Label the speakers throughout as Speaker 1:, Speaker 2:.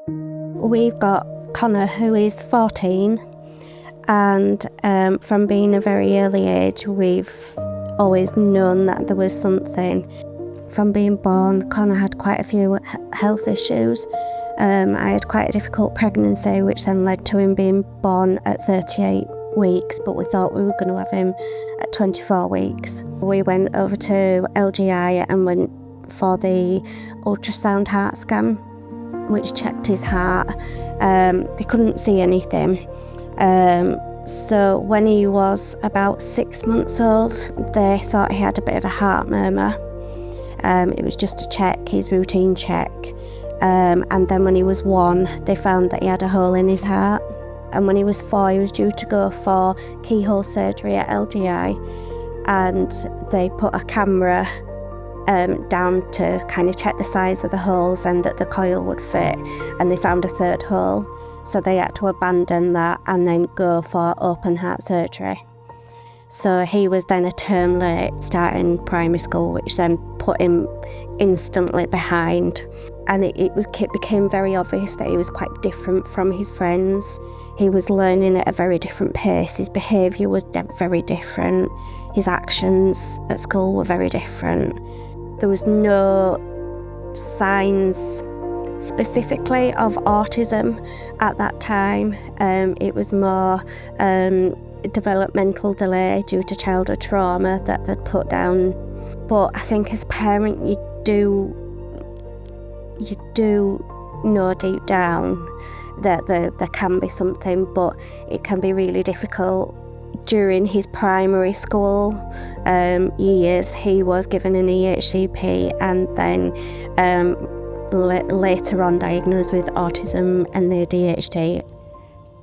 Speaker 1: We've got Connor, who is 14, and from being a very early age, we've always known that there was something. From being born, Connor had quite a few health issues. I had quite a difficult pregnancy, which then led to him being born at 38 weeks, but we thought we were going to have him at 24 weeks. We went over to LGI and went for the ultrasound heart scan, which checked his heart. They couldn't see anything. So when he was about 6 months old, they thought he had a bit of a heart murmur. It was just a check, his routine check. And then when he was 1, they found that he had a hole in his heart. And when he was 4, he was due to go for keyhole surgery at LGI. And they put a camera down to kind of check the size of the holes and that the coil would fit. And they found a 3rd hole. So they had to abandon that and then go for open heart surgery. So he was then a term late starting primary school, which then put him instantly behind. And it became very obvious that he was quite different from his friends. He was learning at a very different pace. His behaviour was very different. His actions at school were very different. There was no signs specifically of autism at that time. It was more developmental delay due to childhood trauma that they'd put down. But I think as a parent you do know deep down that there can be something, but it can be really difficult. During his primary school years, he was given an EHCP and then later on diagnosed with autism and ADHD.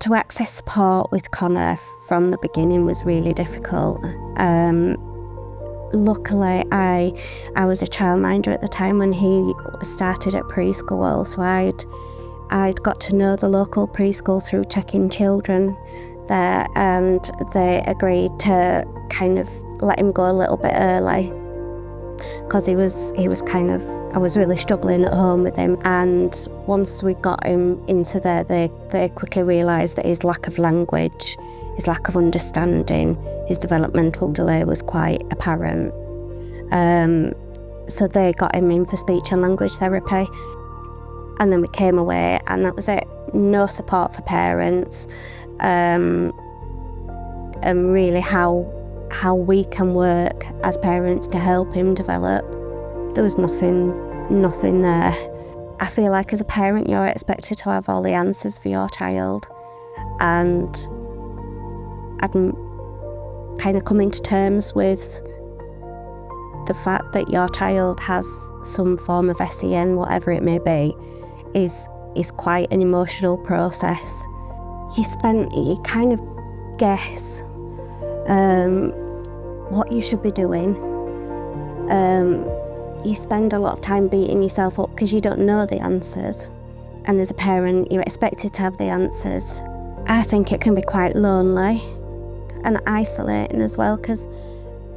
Speaker 1: To access support with Connor from the beginning was really difficult. Luckily, I was a childminder at the time when he started at preschool, so I'd got to know the local preschool through checking children there, and they agreed to kind of let him go a little bit early because he was kind of, I was really struggling at home with him. And once we got him into there, they quickly realised that his lack of language, his lack of understanding, his developmental delay was quite apparent. So they got him in for speech and language therapy. And then we came away and that was it. No support for parents. And really how we can work as parents to help him develop. There was nothing there. I feel like as a parent you're expected to have all the answers for your child, and I'm kind of coming to terms with the fact that your child has some form of SEN, whatever it may be, is quite an emotional process. You kind of guess what you should be doing. You spend a lot of time beating yourself up because you don't know the answers. And as a parent, you're expected to have the answers. I think it can be quite lonely and isolating as well, because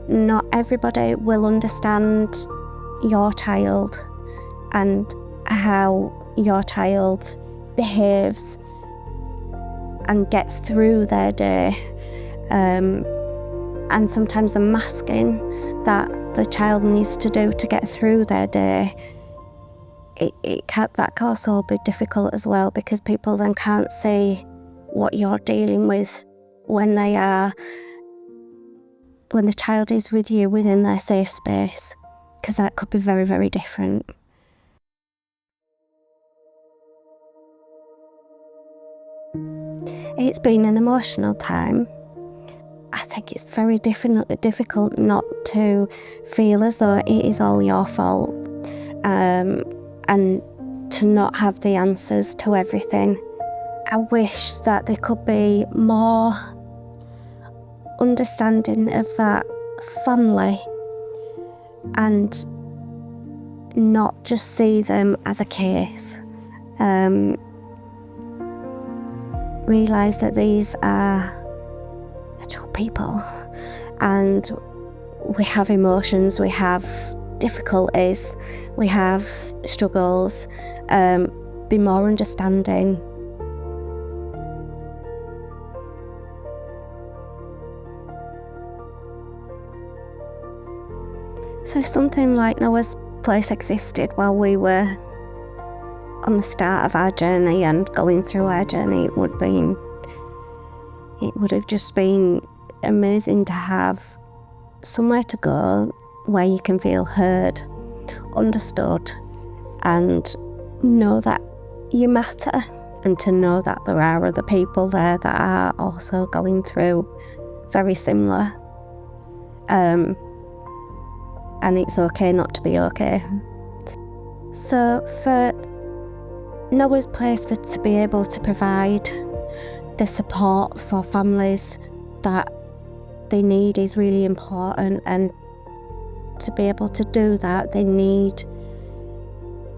Speaker 1: not everybody will understand your child and how your child behaves and gets through their day. And sometimes the masking that the child needs to do to get through their day, that can also be difficult as well, because people then can't see what you're dealing with when the child is with you within their safe space, because that could be very, very different. It's been an emotional time. I think it's very difficult not to feel as though it is all your fault, and to not have the answers to everything. I wish that there could be more understanding of that family and not just see them as a case. Realise that these are actual people and we have emotions, we have difficulties, we have struggles, be more understanding. So something like Noah's place existed while we were on the start of our journey and going through our journey. It would have just been amazing to have somewhere to go where you can feel heard, understood, and know that you matter, and to know that there are other people there that are also going through very similar. And it's okay not to be okay. So for Noah's place to be able to provide the support for families that they need is really important, and to be able to do that they need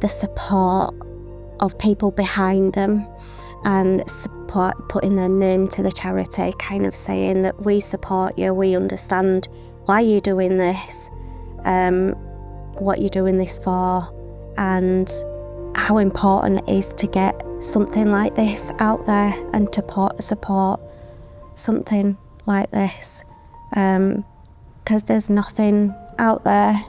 Speaker 1: the support of people behind them, and support, putting their name to the charity, kind of saying that we support you, we understand why you're doing this, what you're doing this for, and how important it is to get something like this out there and to support something like this, because there's nothing out there